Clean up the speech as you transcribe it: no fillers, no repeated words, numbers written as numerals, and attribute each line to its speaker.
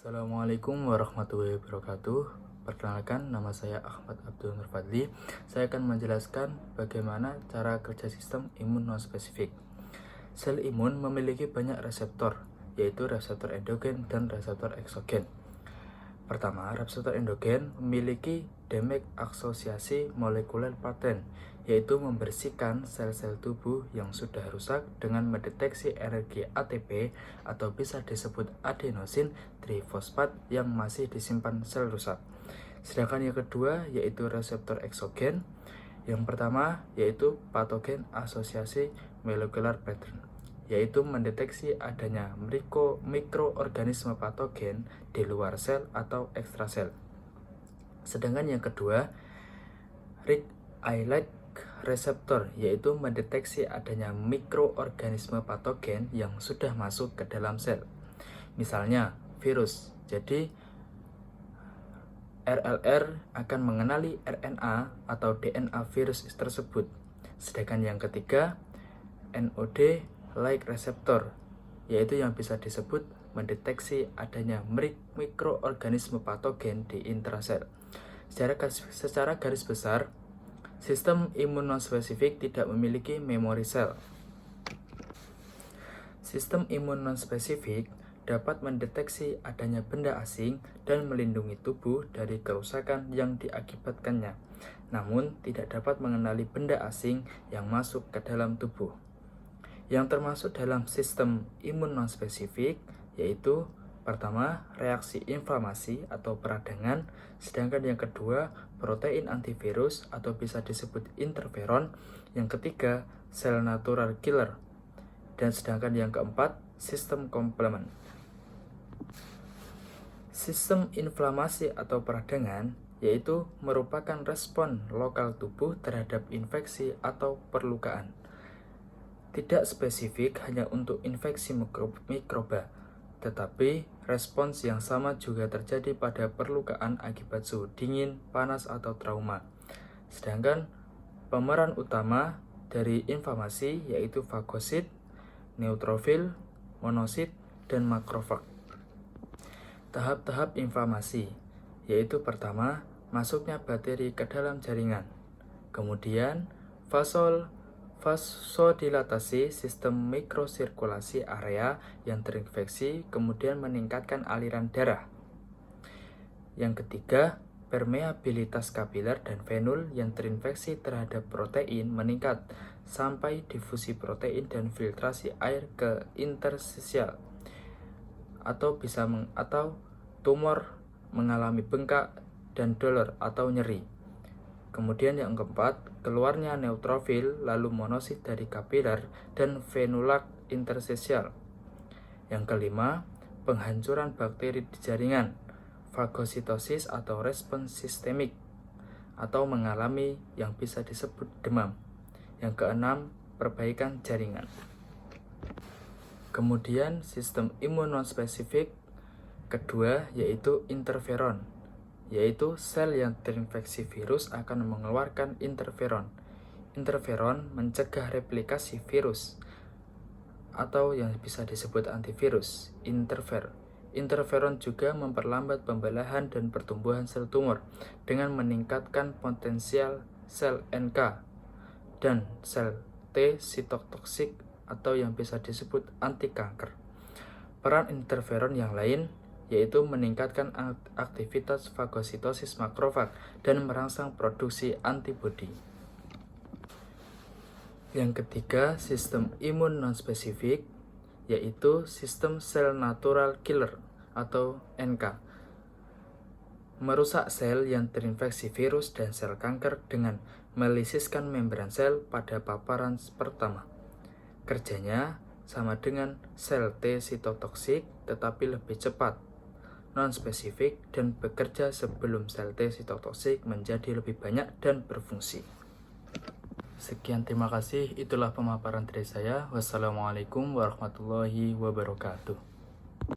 Speaker 1: Assalamualaikum warahmatullahi wabarakatuh. Perkenalkan, nama saya Ahmad Abdul Nur Fadli. Saya akan menjelaskan bagaimana cara kerja sistem imun non-spesifik. Sel imun memiliki banyak reseptor, yaitu reseptor endogen dan reseptor eksogen. Pertama, reseptor endogen memiliki damage asosiasi molekuler paten, yaitu membersihkan sel-sel tubuh yang sudah rusak dengan mendeteksi energi ATP atau bisa disebut adenosin trifosfat yang masih disimpan sel rusak. Sedangkan yang kedua yaitu reseptor eksogen. Yang pertama yaitu patogen asosiasi molekular pattern, yaitu mendeteksi adanya mikroorganisme patogen di luar sel atau ekstrasel. Sedangkan yang kedua, Rig-Islet reseptor, yaitu mendeteksi adanya mikroorganisme patogen yang sudah masuk ke dalam sel. Misalnya virus. Jadi RLR akan mengenali RNA atau DNA virus tersebut. Sedangkan yang ketiga, NOD like reseptor, yaitu yang bisa disebut mendeteksi adanya mikroorganisme patogen di intrasel. Secara garis besar, sistem imun non-spesifik tidak memiliki memori sel. Sistem imun non-spesifik dapat mendeteksi adanya benda asing dan melindungi tubuh dari kerusakan yang diakibatkannya, namun tidak dapat mengenali benda asing yang masuk ke dalam tubuh. Yang termasuk dalam sistem imun non-spesifik yaitu pertama, reaksi inflamasi atau peradangan, sedangkan yang kedua, protein antivirus atau bisa disebut interferon, yang ketiga, sel natural killer, dan sedangkan yang keempat, sistem komplement. Sistem inflamasi atau peradangan yaitu merupakan respon lokal tubuh terhadap infeksi atau perlukaan. Tidak spesifik hanya untuk infeksi mikroba, tetapi respons yang sama juga terjadi pada perlukaan akibat suhu dingin, panas, atau trauma. Sedangkan pemeran utama dari inflamasi yaitu fagosit, neutrofil, monosit, dan makrofag. Tahap-tahap inflamasi yaitu pertama, masuknya bakteri ke dalam jaringan. Kemudian vasodilatasi sistem mikrosirkulasi area yang terinfeksi, kemudian meningkatkan aliran darah. Yang ketiga, permeabilitas kapiler dan venul yang terinfeksi terhadap protein meningkat sampai difusi protein dan filtrasi air ke interstisial atau tumor mengalami bengkak dan dolor atau nyeri. Kemudian yang keempat, keluarnya neutrofil lalu monosit dari kapiler dan venulak interstisial. Yang kelima, penghancuran bakteri di jaringan, fagositosis atau respons sistemik, atau mengalami yang bisa disebut demam. Yang keenam, perbaikan jaringan. Kemudian sistem imun non-spesifik kedua yaitu interferon, yaitu sel yang terinfeksi virus akan mengeluarkan interferon. Interferon mencegah replikasi virus atau yang bisa disebut antivirus, Interferon juga memperlambat pembelahan dan pertumbuhan sel tumor dengan meningkatkan potensial sel NK dan sel T sitotoksik atau yang bisa disebut anti kanker. Peran interferon yang lain yaitu meningkatkan aktivitas fagositosis makrofag dan merangsang produksi antibodi. Yang ketiga, sistem imun non-spesifik yaitu sistem sel natural killer atau NK. Merusak sel yang terinfeksi virus dan sel kanker dengan melisiskan membran sel pada paparan pertama. Kerjanya sama dengan sel T sitotoksik tetapi lebih cepat, non-spesifik, dan bekerja sebelum sel T sitotoksik menjadi lebih banyak dan berfungsi. Sekian, terima kasih. Itulah pemaparan dari saya. Wassalamualaikum warahmatullahi wabarakatuh.